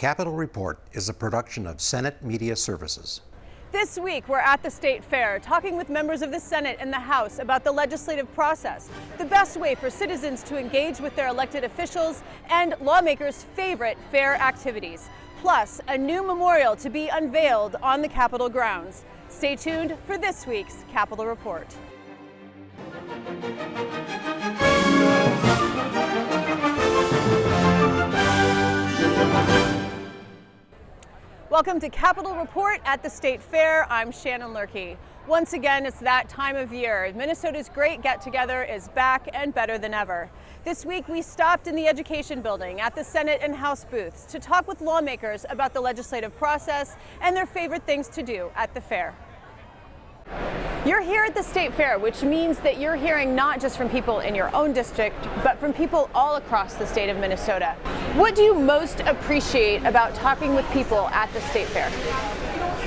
Capitol Report is a production of Senate Media Services. This week, we're at the State Fair talking with members of the Senate and the House about the legislative process, the best way for citizens to engage with their elected officials, and lawmakers' favorite fair activities. Plus, a new memorial to be unveiled on the Capitol grounds. Stay tuned for this week's Capitol Report. Welcome to Capitol Report at the State Fair. I'm Shannon Loehrke. Once again, it's that time of year. Minnesota's great get-together is back and better than ever. This week, we stopped in the Education Building at the Senate and House booths to talk with lawmakers about the legislative process and their favorite things to do at the fair. You're here at the State Fair, which means that you're hearing not just from people in your own district, but from people all across the state of Minnesota. What do you most appreciate about talking with people at the State Fair?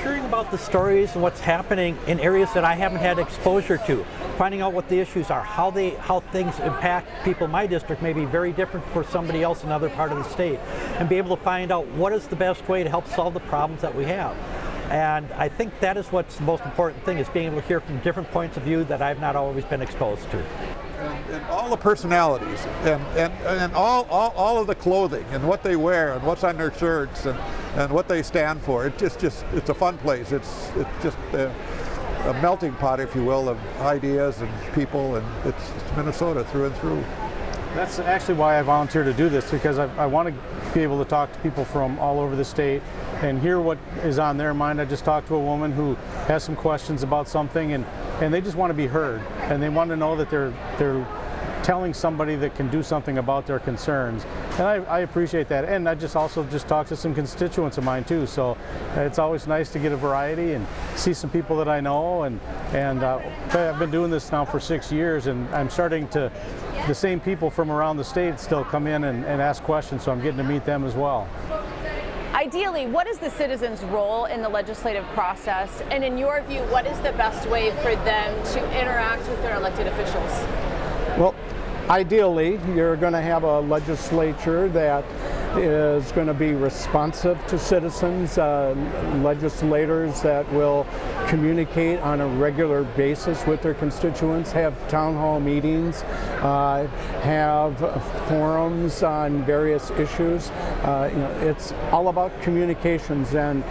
Hearing about the stories and what's happening in areas that I haven't had exposure to, finding out what the issues are, how things impact people in my district may be very different for somebody else in another part of the state, and be able to find out what is the best way to help solve the problems that we have. And I think that is what's the most important thing, is being able to hear from different points of view that I've not always been exposed to. And all the personalities and all of the clothing and what they wear and what's on their shirts and what they stand for. It's a fun place. It's just a melting pot, if you will, of ideas and people, and it's Minnesota through and through. That's actually why I volunteered to do this, because I want to be able to talk to people from all over the state and hear what is on their mind. I just talked to a woman who has some questions about something, and they just want to be heard, and they want to know that they're telling somebody that can do something about their concerns. And I appreciate that. And I also talked to some constituents of mine too, so it's always nice to get a variety and see some people that I know. And I've been doing this now for 6 years, and I'm starting to, the same people from around the state still come in and ask questions, so I'm getting to meet them as well. Ideally, what is the citizens' role in the legislative process? And in your view, what is the best way for them to interact with their elected officials? Well, ideally, you're going to have a legislature that is going to be responsive to citizens, legislators that will communicate on a regular basis with their constituents, have town hall meetings, have forums on various issues. It's all about communications and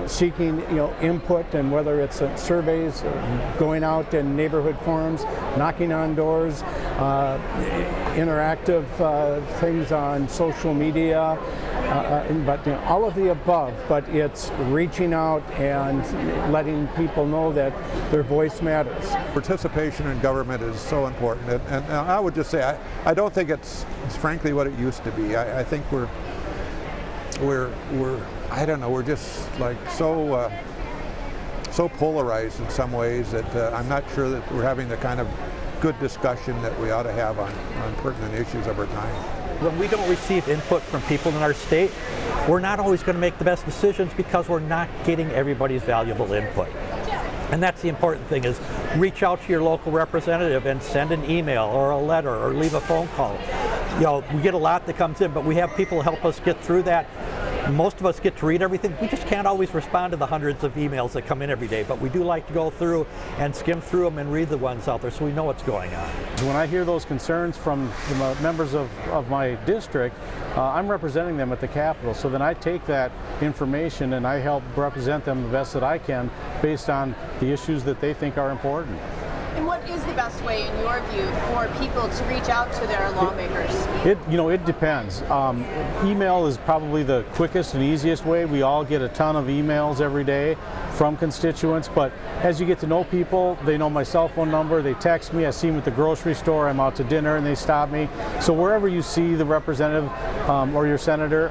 seeking input, and whether it's surveys, going out in neighborhood forums, knocking on doors, interactive things on social media, but all of the above. But it's reaching out and letting people know that their voice matters. Participation in government is so important, and I would just say I don't think it's frankly what it used to be. I think we're I don't know, we're just like so polarized in some ways that I'm not sure that we're having the kind of good discussion that we ought to have on pertinent issues over time. When we don't receive input from people in our state, we're not always going to make the best decisions because we're not getting everybody's valuable input. And that's the important thing, is reach out to your local representative and send an email or a letter or leave a phone call. We get a lot that comes in, but we have people help us get through that. Most of us get to read everything. We just can't always respond to the hundreds of emails that come in every day, but we do like to go through and skim through them and read the ones out there so we know what's going on. When I hear those concerns from the members of my district, I'm representing them at the Capitol, so then I take that information and I help represent them the best that I can based on the issues that they think are important. And what is the best way, in your view, for people to reach out to their lawmakers? It depends. Email is probably the quickest and easiest way. We all get a ton of emails every day from constituents, but as you get to know people, they know my cell phone number, they text me, I see them at the grocery store, I'm out to dinner and they stop me. So wherever you see the representative or your senator,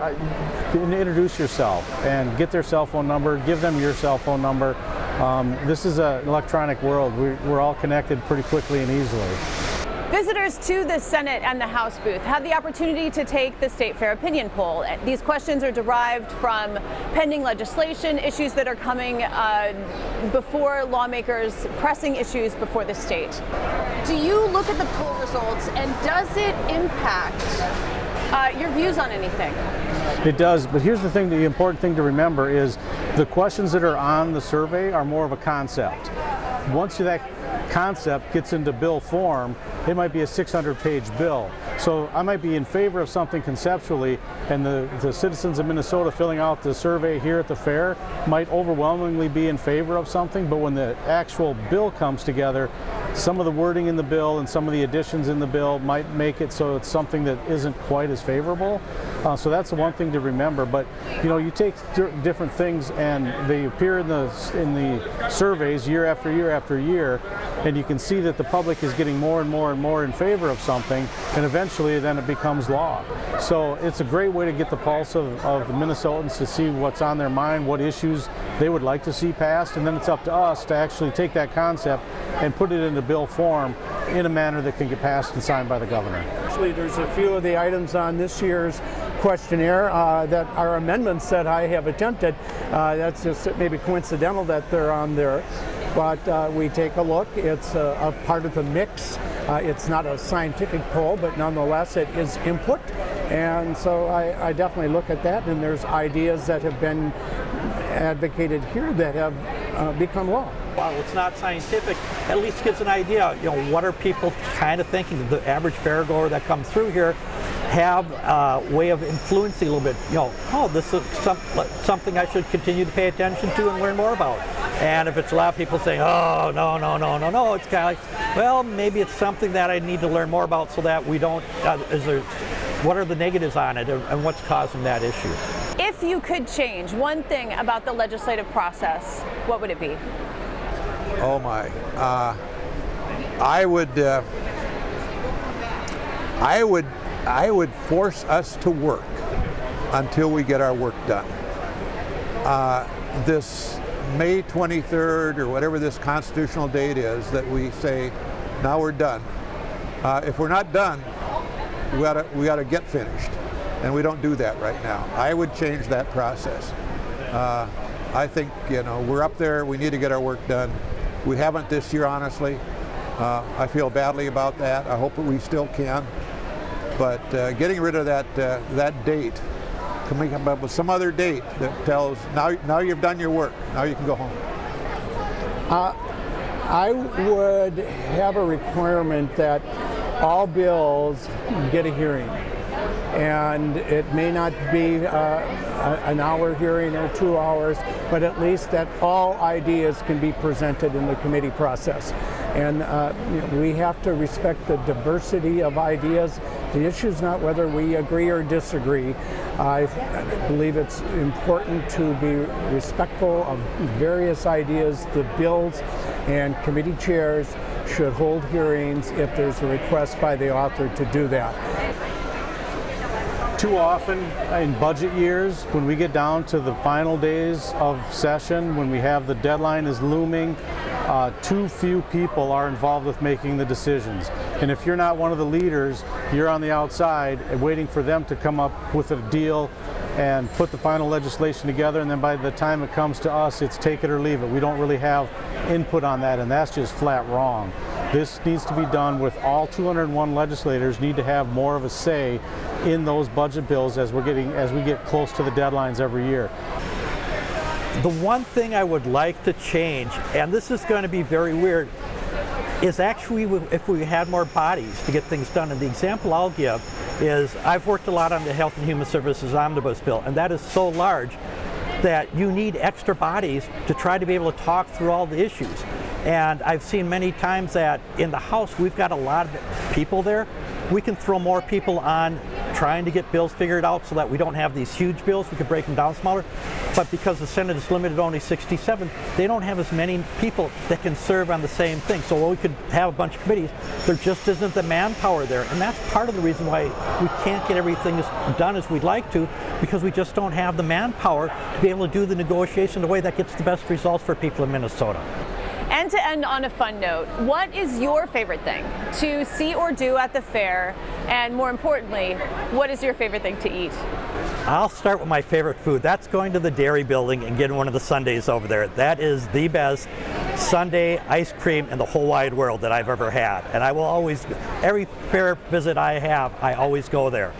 introduce yourself and get their cell phone number, give them your cell phone number. This is an electronic world. We're all connected pretty quickly and easily. Visitors to the Senate and the House booth have the opportunity to take the State Fair opinion poll. These questions are derived from pending legislation, issues that are coming before lawmakers, pressing issues before the state. Do you look at the poll results, and does it impact your views on anything? It does, but here's the thing, the important thing to remember is the questions that are on the survey are more of a concept. Once that concept gets into bill form, it might be a 600-page bill. So I might be in favor of something conceptually, and the citizens of Minnesota filling out the survey here at the fair might overwhelmingly be in favor of something, but when the actual bill comes together, some of the wording in the bill and some of the additions in the bill might make it so it's something that isn't quite as favorable. So that's the one thing to remember. But you take different things and they appear in the surveys year after year after year, and you can see that the public is getting more and more and more in favor of something, and eventually then it becomes law. So it's a great way to get the pulse of the Minnesotans, to see what's on their mind, what issues they would like to see passed, and then it's up to us to actually take that concept and put it into bill form in a manner that can get passed and signed by the governor. Actually, there's a few of the items on this year's questionnaire that are amendments that I have attempted. That's just maybe coincidental that they're on there. But we take a look. It's a part of the mix. It's not a scientific poll, but nonetheless it is input. And so I definitely look at that, and there's ideas that have been advocated here that have become law. While it's not scientific, at least gives an idea, what are people kind of thinking? The average fairgoer that comes through here have a way of influencing a little bit, oh, this is something I should continue to pay attention to and learn more about. And if it's a lot of people saying, oh, no, it's kind of like, well, maybe it's something that I need to learn more about, so that we don't, what are the negatives on it, and what's causing that issue? If you could change one thing about the legislative process, what would it be? Oh my, I would force us to work until we get our work done. This May 23rd or whatever this constitutional date is that we say, now we're done. If we're not done, we gotta get finished, and we don't do that right now. I would change that process. I think we're up there. We need to get our work done. We haven't this year, honestly. I feel badly about that. I hope that we still can. But getting rid of that date, coming up with some other date that tells, now you've done your work, now you can go home. I would have a requirement that all bills get a hearing. And it may not be an hour hearing or 2 hours, but at least that all ideas can be presented in the committee process. And we have to respect the diversity of ideas. The issue is not whether we agree or disagree. I believe it's important to be respectful of various ideas. The bills and committee chairs should hold hearings if there's a request by the author to do that. Too often in budget years, when we get down to the final days of session, when we have the deadline is looming, too few people are involved with making the decisions. And if you're not one of the leaders, you're on the outside and waiting for them to come up with a deal and put the final legislation together, and then by the time it comes to us, it's take it or leave it. We don't really have input on that, and that's just flat wrong. This needs to be done with all 201 legislators need to have more of a say in those budget bills as we get close to the deadlines every year. The one thing I would like to change, and this is going to be very weird, is actually if we had more bodies to get things done. And the example I'll give is I've worked a lot on the Health and Human Services Omnibus bill, and that is so large that you need extra bodies to try to be able to talk through all the issues. And I've seen many times that in the House we've got a lot of people there. We can throw more people on trying to get bills figured out so that we don't have these huge bills. We could break them down smaller. But because the Senate is limited to only 67, they don't have as many people that can serve on the same thing. So while we could have a bunch of committees, there just isn't the manpower there. And that's part of the reason why we can't get everything as done as we'd like to, because we just don't have the manpower to be able to do the negotiation in a way that gets the best results for people in Minnesota. And to end on a fun note, what is your favorite thing to see or do at the fair? And more importantly, what is your favorite thing to eat? I'll start with my favorite food. That's going to the dairy building and getting one of the sundaes over there. That is the best sundae ice cream in the whole wide world that I've ever had. And I will always, every fair visit I have, I always go there.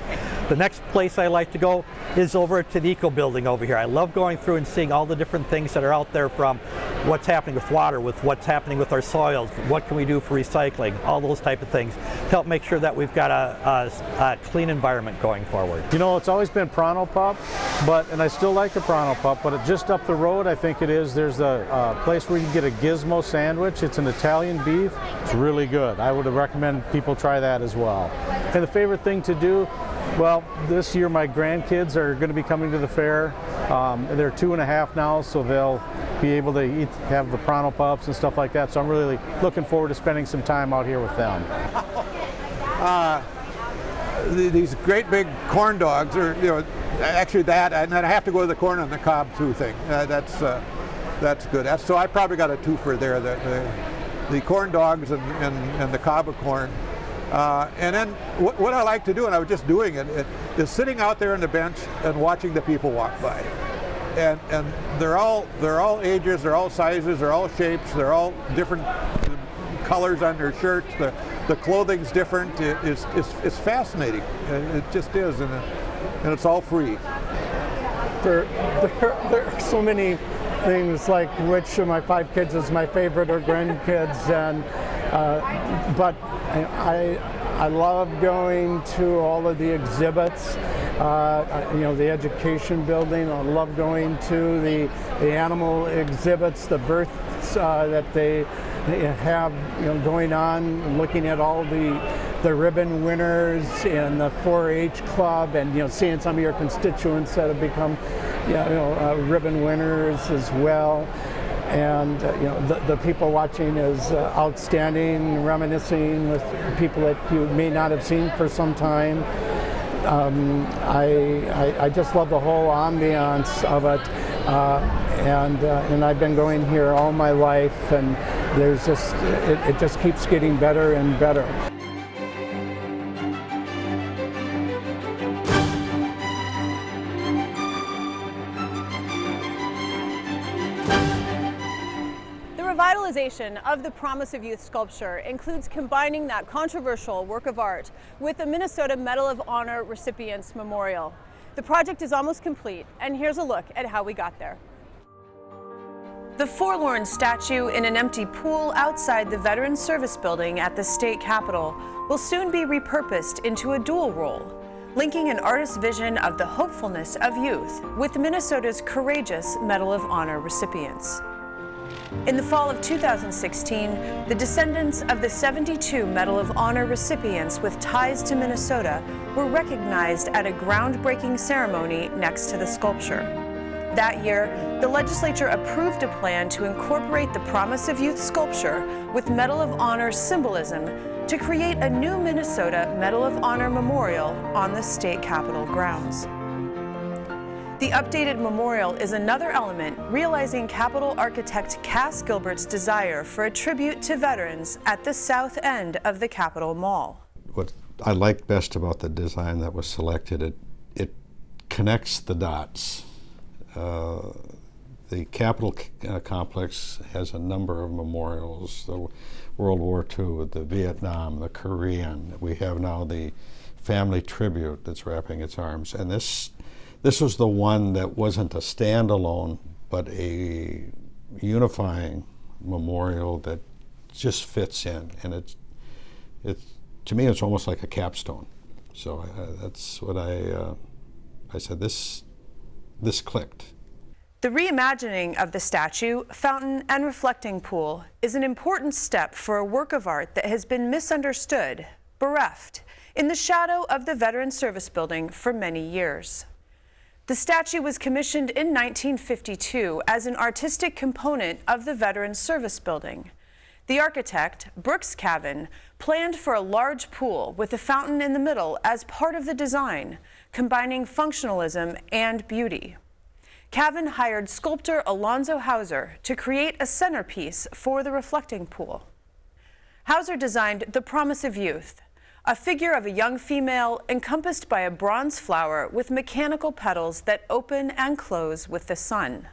The next place I like to go is over to the Eco Building over here. I love going through and seeing all the different things that are out there, from what's happening with water, with what's happening with our soils, what can we do for recycling, all those type of things, to help make sure that we've got a clean environment going forward. You know, it's always been Pronto Pup, and I still like the Pronto Pup, but just up the road, I think it is, there's a place where you can get a Gizmo sandwich. It's an Italian beef. It's really good. I would recommend people try that as well. And the favorite thing to do, well, this year my grandkids are going to be coming to the fair. They're 2.5 now, so they'll be able to have the Pronto Pups and stuff like that. So I'm really looking forward to spending some time out here with them. These great big corn dogs are, actually that, and then I have to go to the corn on the cob too thing. That's good. So I probably got a twofer there. The corn dogs and the cob of corn. And then what I like to do, and I was just doing it, is sitting out there on the bench and watching the people walk by. And they're all ages, they're all sizes, they're all shapes, they're all different colors on their shirts. The clothing's different. It's fascinating. It just is, and it's all free. There are so many things, like which of my 5 kids is my favorite or grandkids, and but I love going to all of the exhibits. The education building. I love going to the animal exhibits, the births that they have going on, looking at all the ribbon winners in the 4-H club, and seeing some of your constituents that have become ribbon winners as well. And the people watching is outstanding, reminiscing with people that you may not have seen for some time. I just love the whole ambiance of it, and I've been going here all my life, and there's just it just keeps getting better and better. Revitalization of the Promise of Youth sculpture includes combining that controversial work of art with the Minnesota Medal of Honor recipients memorial. The project is almost complete, and here's a look at how we got there. The forlorn statue in an empty pool outside the Veterans Service Building at the state capitol will soon be repurposed into a dual role, linking an artist's vision of the hopefulness of youth with Minnesota's courageous Medal of Honor recipients. In the fall of 2016, the descendants of the 72 Medal of Honor recipients with ties to Minnesota were recognized at a groundbreaking ceremony next to the sculpture. That year, the legislature approved a plan to incorporate the Promise of Youth sculpture with Medal of Honor symbolism to create a new Minnesota Medal of Honor memorial on the state capitol grounds. The updated memorial is another element realizing Capitol architect Cass Gilbert's desire for a tribute to veterans at the south end of the Capitol Mall. What I liked best about the design that was selected, it connects the dots. The Capitol complex has a number of memorials, the World War II, the Vietnam, the Korean. We have now the family tribute that's wrapping its arms, and this was the one that wasn't a standalone, but a unifying memorial that just fits in, and it's to me it's almost like a capstone. So that's what I said. This clicked. The reimagining of the statue, fountain, and reflecting pool is an important step for a work of art that has been misunderstood, bereft, in the shadow of the Veterans Service Building for many years. The statue was commissioned in 1952 as an artistic component of the Veterans Service Building. The architect, Brooks Cavan, planned for a large pool with a fountain in the middle as part of the design, combining functionalism and beauty. Cavan hired sculptor Alonzo Hauser to create a centerpiece for the reflecting pool. Hauser designed the Promise of Youth, a figure of a young female encompassed by a bronze flower with mechanical petals that open and close with the sun.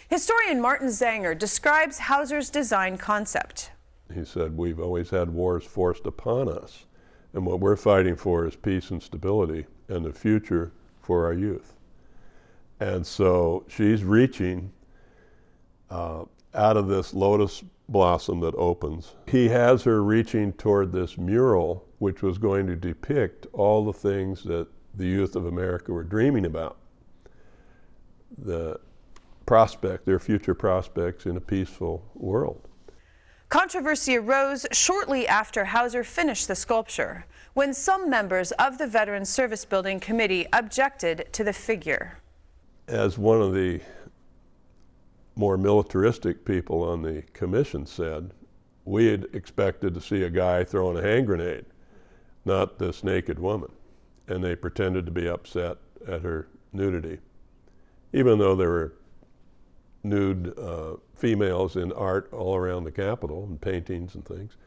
Historian Martin Zanger describes Hauser's design concept. He said, "We've always had wars forced upon us, and what we're fighting for is peace and stability. and the future for our youth. And so she's reaching out of this lotus blossom that opens. He has her reaching toward this mural, which was going to depict all the things that the youth of America were dreaming about. The prospect, their future prospects in a peaceful world. Controversy arose shortly after Hauser finished the sculpture, when some members of the Veterans Service Building Committee objected to the figure. As one of the more militaristic people on the commission said, we had expected to see a guy throwing a hand grenade, not this naked woman. And they pretended to be upset at her nudity, even though there were nude females in art all around the Capitol and paintings and things.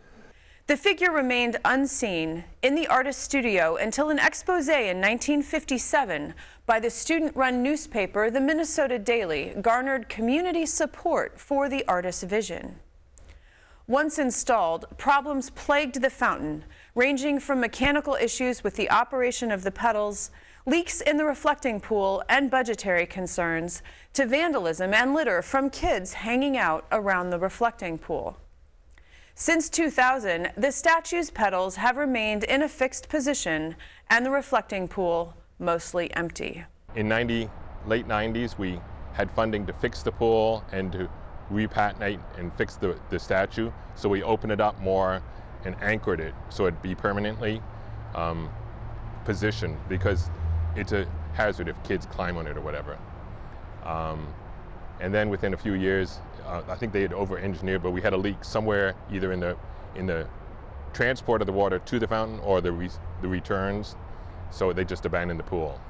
The figure remained unseen in the artist's studio until an expose in 1957 by the student-run newspaper, the Minnesota Daily, garnered community support for the artist's vision. Once installed, problems plagued the fountain, ranging from mechanical issues with the operation of the pedals, leaks in the reflecting pool, and budgetary concerns, to vandalism and litter from kids hanging out around the reflecting pool. Since 2000, the statue's pedals have remained in a fixed position and the reflecting pool mostly empty. In late 90s, we had funding to fix the pool and to repatinate and fix the statue. So we opened it up more and anchored it so it'd be permanently positioned, because it's a hazard if kids climb on it or whatever. And then within a few years, I think they had over-engineered, but we had a leak somewhere, either in the transport of the water to the fountain or the returns, so they just abandoned the pool.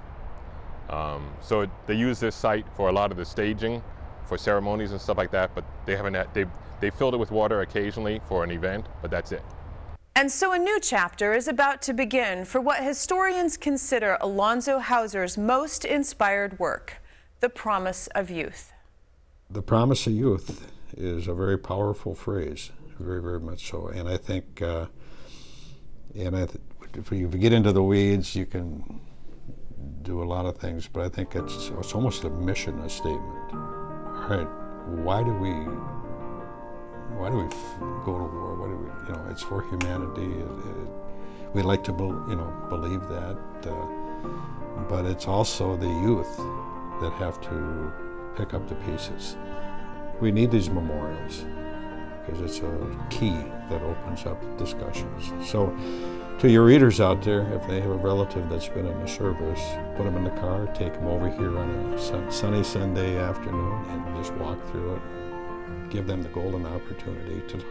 So they use this site for a lot of the staging, for ceremonies and stuff like that, but they filled it with water occasionally for an event, but that's it. And so a new chapter is about to begin for what historians consider Alonzo Hauser's most inspired work, The Promise of Youth. The promise of youth is a very powerful phrase, very, very much so. And I think, if you get into the weeds, you can do a lot of things, but I think it's almost a mission, a statement. All right, why do we go to war? Why do we, it's for humanity. We like to believe that, but it's also the youth that have to pick up the pieces. We need these memorials because it's a key that opens up discussions. So to your readers out there, if they have a relative that's been in the service, put them in the car, take them over here on a sunny Sunday afternoon and just walk through it. Give them the golden opportunity to talk.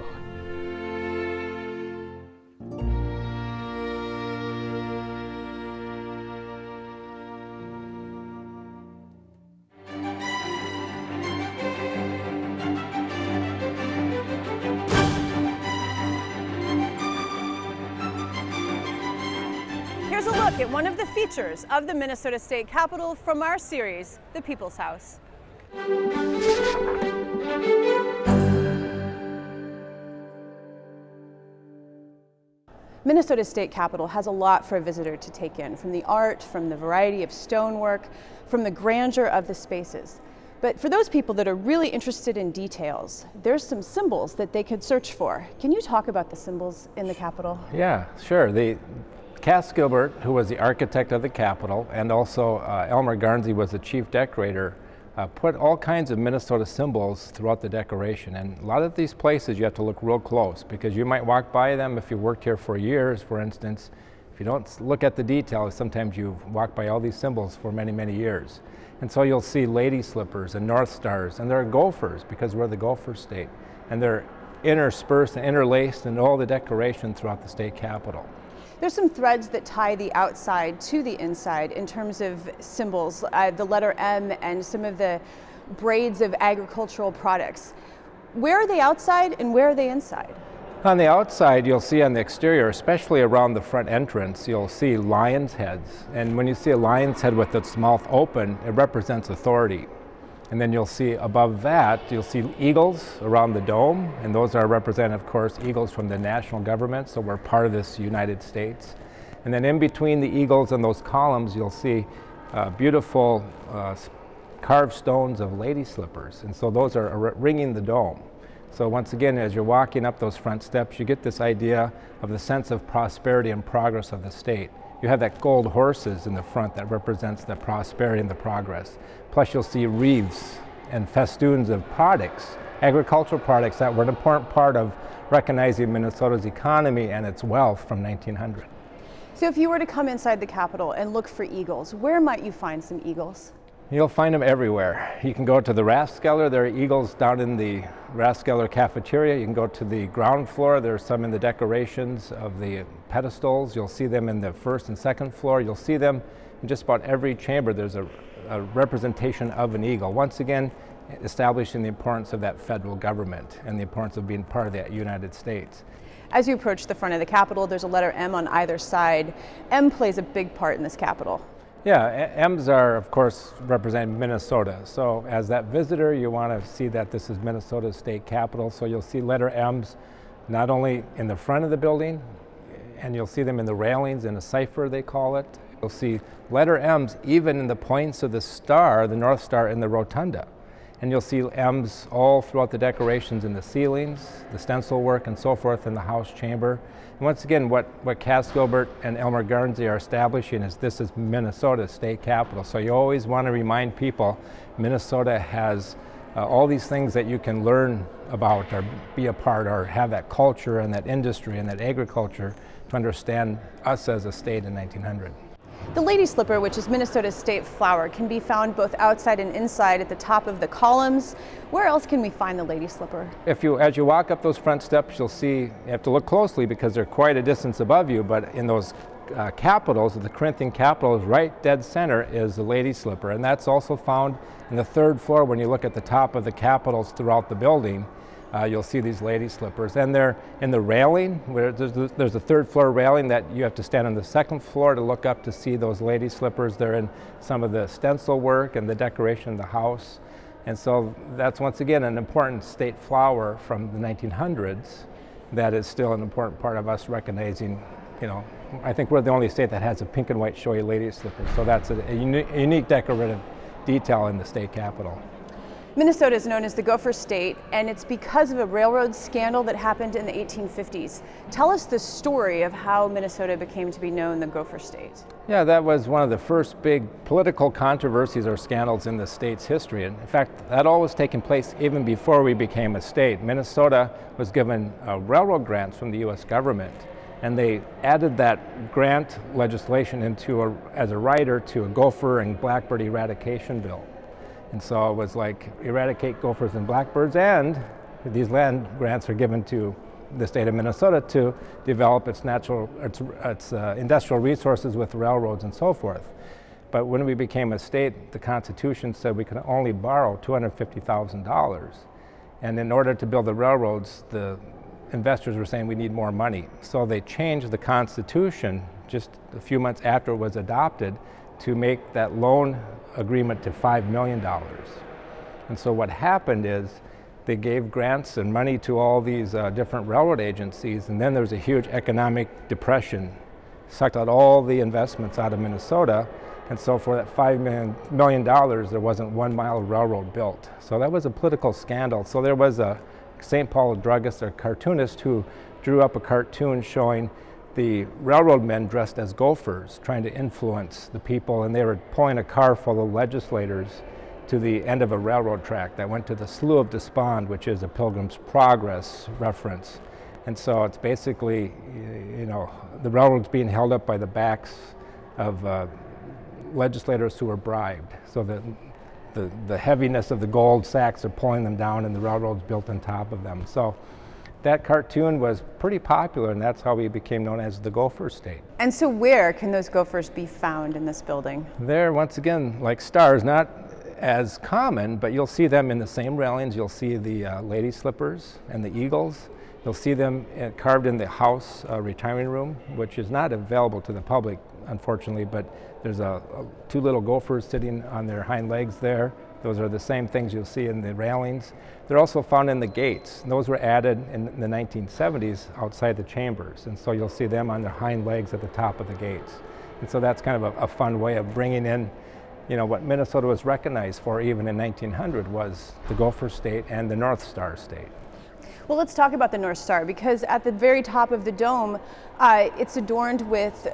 Here's a look at one of the features of the Minnesota State Capitol from our series, The People's House. Minnesota State Capitol has a lot for a visitor to take in, from the art, from the variety of stonework, from the grandeur of the spaces. But for those people that are really interested in details, there's some symbols that they could search for. Can you talk about the symbols in the Capitol? Yeah, sure. Cass Gilbert, who was the architect of the Capitol, and also Elmer Garnsey was the chief decorator, put all kinds of Minnesota symbols throughout the decoration. And a lot of these places you have to look real close, because you might walk by them if you worked here for years, for instance. If you don't look at the details, sometimes you walk by all these symbols for many, many years. And so you'll see lady slippers and North Stars, and there are Gophers, because we're the Gopher state. And they're interspersed and interlaced in all the decoration throughout the state capitol. There's some threads that tie the outside to the inside in terms of symbols, the letter M and some of the braids of agricultural products. Where are they outside and where are they inside? On the outside, you'll see on the exterior, especially around the front entrance, you'll see lion's heads. And when you see a lion's head with its mouth open, it represents authority. And then you'll see above that, you'll see eagles around the dome, and those are represent, of course, eagles from the national government, so we're part of this United States. And then in between the eagles and those columns, you'll see beautiful carved stones of lady slippers. And so those are ringing the dome. So once again, as you're walking up those front steps, you get this idea of the sense of prosperity and progress of the state. You have that gold horses in the front that represents the prosperity and the progress. Plus you'll see wreaths and festoons of products, agricultural products that were an important part of recognizing Minnesota's economy and its wealth from 1900. So if you were to come inside the Capitol and look for eagles, where might you find some eagles? You'll find them everywhere. You can go to the Rathskeller. There are eagles down in the Rathskeller cafeteria. You can go to the ground floor. There are some in the decorations of the pedestals. You'll see them in the first and second floor. You'll see them in just about every chamber. There's a representation of an eagle. Once again, establishing the importance of that federal government and the importance of being part of the United States. As you approach the front of the Capitol, there's a letter M on either side. M plays a big part in this Capitol. Yeah, M's are, of course, representing Minnesota. So as that visitor, you want to see that this is Minnesota's state capital. So you'll see letter M's not only in the front of the building, and you'll see them in the railings in a cipher, they call it. You'll see letter M's even in the points of the star, the North Star, in the rotunda. And you'll see M's all throughout the decorations in the ceilings, the stencil work, and so forth in the House chamber. And once again, what Cass Gilbert and Elmer Garnsey are establishing is this is Minnesota's state capital. So you always want to remind people Minnesota has all these things that you can learn about or be a part or have that culture and that industry and that agriculture to understand us as a state in 1900. The lady slipper, which is Minnesota's state flower, can be found both outside and inside at the top of the columns. Where else can we find the lady slipper? As you walk up those front steps, you'll see, you have to look closely because they're quite a distance above you, but in those capitals, the Corinthian capitals, right dead center is the lady slipper. And that's also found in the third floor when you look at the top of the capitals throughout the building. You'll see these lady slippers, and they're in the railing. Where there's a third floor railing that you have to stand on the second floor to look up to see those lady slippers. They're in some of the stencil work and the decoration of the house. And so that's once again an important state flower from the 1900s that is still an important part of us recognizing, I think we're the only state that has a pink and white showy lady slipper. So that's a unique decorative detail in the state capitol. Minnesota is known as the Gopher State, and it's because of a railroad scandal that happened in the 1850s. Tell us the story of how Minnesota became to be known the Gopher State. Yeah, that was one of the first big political controversies or scandals in the state's history. And in fact, that all was taking place even before we became a state. Minnesota was given railroad grants from the U.S. government, and they added that grant legislation as a rider to a gopher and blackbird eradication bill. And so it was like eradicate gophers and blackbirds, and these land grants are given to the state of Minnesota to develop its industrial resources with railroads and so forth. But when we became a state, the Constitution said we could only borrow $250,000. And in order to build the railroads, the investors were saying we need more money. So they changed the Constitution just a few months after it was adopted to make that loan agreement to $5 million. And so what happened is they gave grants and money to all these different railroad agencies, and then there was a huge economic depression, sucked out all the investments out of Minnesota, and so for that $5 million, there wasn't 1 mile of railroad built. So that was a political scandal. So there was a St. Paul druggist or cartoonist who drew up a cartoon showing the railroad men dressed as gophers trying to influence the people, and they were pulling a car full of legislators to the end of a railroad track that went to the Slough of Despond, which is a Pilgrim's Progress reference. And so it's basically, the railroads being held up by the backs of legislators who were bribed. So the heaviness of the gold sacks are pulling them down, and the railroads built on top of them. So that cartoon was pretty popular, and that's how we became known as the Gopher State. And so where can those gophers be found in this building? They're, once again, like stars, not as common, but you'll see them in the same railings. You'll see the lady slippers and the eagles. You'll see them carved in the house retiring room, which is not available to the public, unfortunately, but there's two little gophers sitting on their hind legs there, Those are the same things you'll see in the railings. They're also found in the gates. Those were added in the 1970s outside the chambers, and so you'll see them on their hind legs at the top of the gates. And so that's kind of a fun way of bringing in, you know, what Minnesota was recognized for even in 1900 was the Gopher State and the North Star State. Well, let's talk about the North Star, because at the very top of the dome, it's adorned with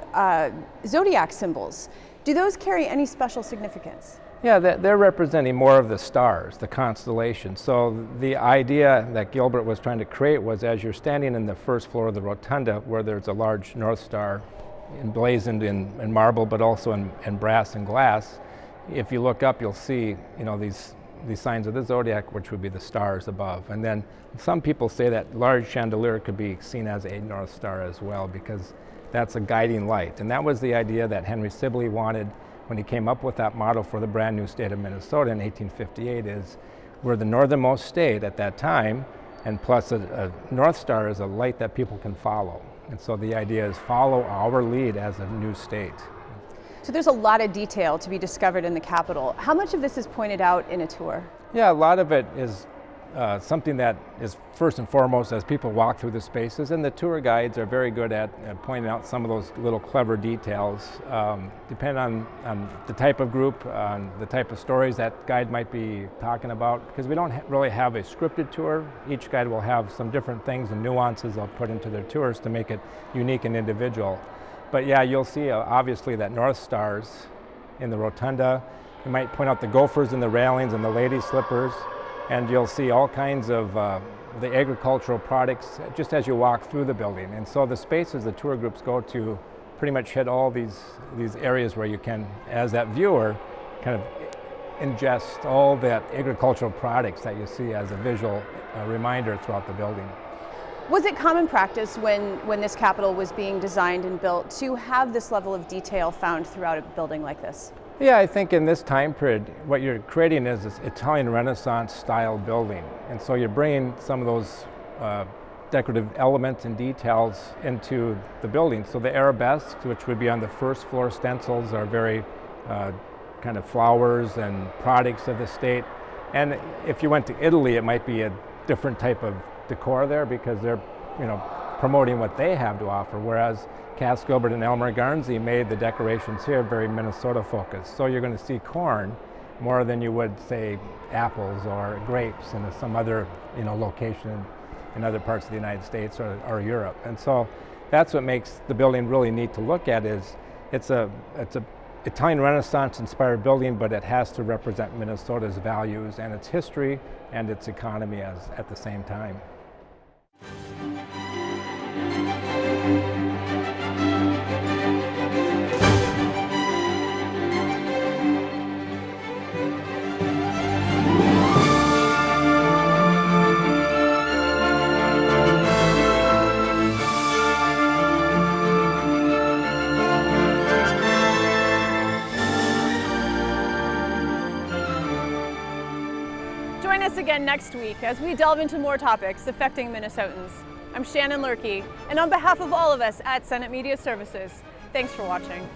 zodiac symbols. Do those carry any special significance? Yeah, they're representing more of the stars, the constellations. So the idea that Gilbert was trying to create was, as you're standing in the first floor of the rotunda, where there's a large North Star emblazoned in marble, but also in brass and glass, if you look up, you'll see, you know, these signs of the zodiac, which would be the stars above. And then some people say that large chandelier could be seen as a North Star as well, because that's a guiding light. And that was the idea that Henry Sibley wanted when he came up with that model for the brand new state of Minnesota in 1858, is we're the northernmost state at that time, and plus a North Star is a light that people can follow. And so the idea is follow our lead as a new state. So there's a lot of detail to be discovered in the Capitol. How much of this is pointed out in a tour? Yeah, a lot of it is something that is first and foremost as people walk through the spaces, and the tour guides are very good at pointing out some of those little clever details. Depending on the type of group, on the type of stories that guide might be talking about, because we don't really have a scripted tour. Each guide will have some different things and nuances they'll put into their tours to make it unique and individual. But yeah, you'll see obviously that North Stars in the rotunda. You might point out the gophers in the railings and the lady slippers. And you'll see all kinds of the agricultural products just as you walk through the building. And so the spaces the tour groups go to pretty much hit all these areas where you can, as that viewer, kind of ingest all that agricultural products that you see as a visual reminder throughout the building. Was it common practice when this Capitol was being designed and built to have this level of detail found throughout a building like this? Yeah, I think in this time period, what you're creating is this Italian Renaissance style building. And so you're bringing some of those decorative elements and details into the building. So the arabesques, which would be on the first floor stencils, are very kind of flowers and products of the state. And if you went to Italy, it might be a different type of decor there, because they're, you know, promoting what they have to offer, whereas Cass Gilbert and Elmer Garnsey made the decorations here very Minnesota focused. So you're going to see corn more than you would, say, apples or grapes in some other, you know, location in other parts of the United States or Europe. And so that's what makes the building really neat to look at. Is it's a Italian Renaissance inspired building, but it has to represent Minnesota's values and its history and its economy at the same time. Join us again next week as we delve into more topics affecting Minnesotans. I'm Shannon Loehrke, and on behalf of all of us at Senate Media Services, thanks for watching.